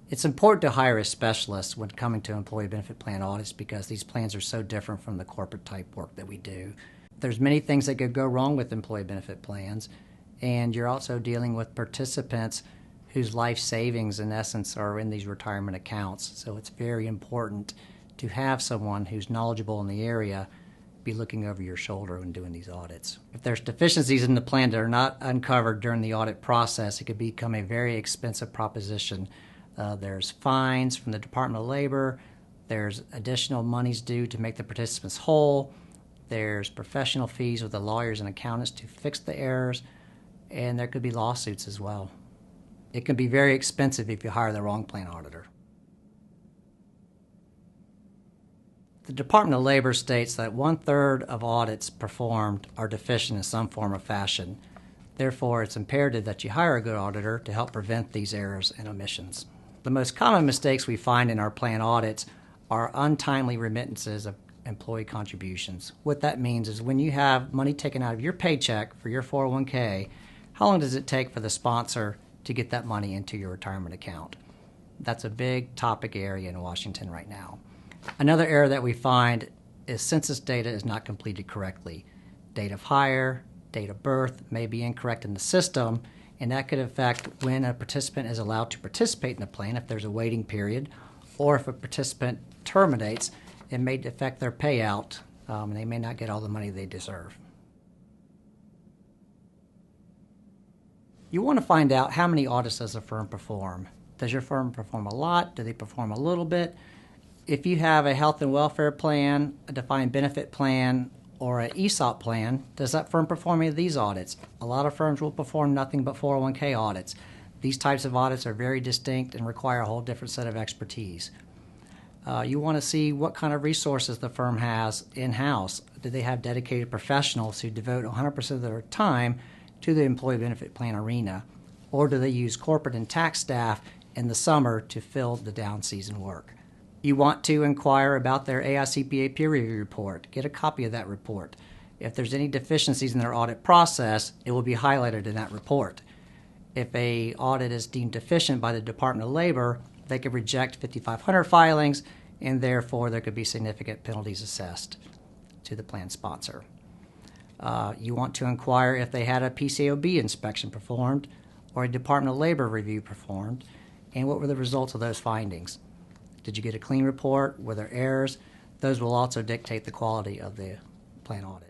It's important to hire a specialist when coming to employee benefit plan audits because these plans are so different from the corporate type work that we do. There's many things that could go wrong with employee benefit plans, and you're also dealing with participants whose life savings in essence are in these retirement accounts. So it's very important to have someone who's knowledgeable in the area be looking over your shoulder when doing these audits. If there's deficiencies in the plan that are not uncovered during the audit process, it could become a very expensive proposition. There's fines from the Department of Labor, there's additional monies due to make the participants whole, there's professional fees with the lawyers and accountants to fix the errors, and there could be lawsuits as well. It can be very expensive if you hire the wrong plan auditor. The Department of Labor states that 1/3 of audits performed are deficient in some form or fashion. Therefore, it's imperative that you hire a good auditor to help prevent these errors and omissions. The most common mistakes we find in our plan audits are untimely remittances of employee contributions. What that means is when you have money taken out of your paycheck for your 401k, how long does it take for the sponsor to get that money into your retirement account? That's a big topic area in Washington right now. Another error that we find is census data is not completed correctly. Date of hire, date of birth may be incorrect in the system, and that could affect when a participant is allowed to participate in the plan if there's a waiting period, or if a participant terminates, it may affect their payout, and they may not get all the money they deserve. You want to find out how many audits does a firm perform. Does your firm perform a lot? Do they perform a little bit? If you have a health and welfare plan, a defined benefit plan, or an ESOP plan, does that firm perform any of these audits? A lot of firms will perform nothing but 401k audits. These types of audits are very distinct and require a whole different set of expertise. You want to see what kind of resources the firm has in-house. Do they have dedicated professionals who devote 100% of their time to the employee benefit plan arena? Or do they use corporate and tax staff in the summer to fill the down season work? You want to inquire about their AICPA peer review report. Get a copy of that report. If there's any deficiencies in their audit process, it will be highlighted in that report. If an audit is deemed deficient by the Department of Labor, they could reject 5,500 filings, and therefore there could be significant penalties assessed to the plan sponsor. You want to inquire if they had a PCAOB inspection performed or a Department of Labor review performed, and what were the results of those findings. Did you get a clean report? Were there errors? Those will also dictate the quality of the plan audit.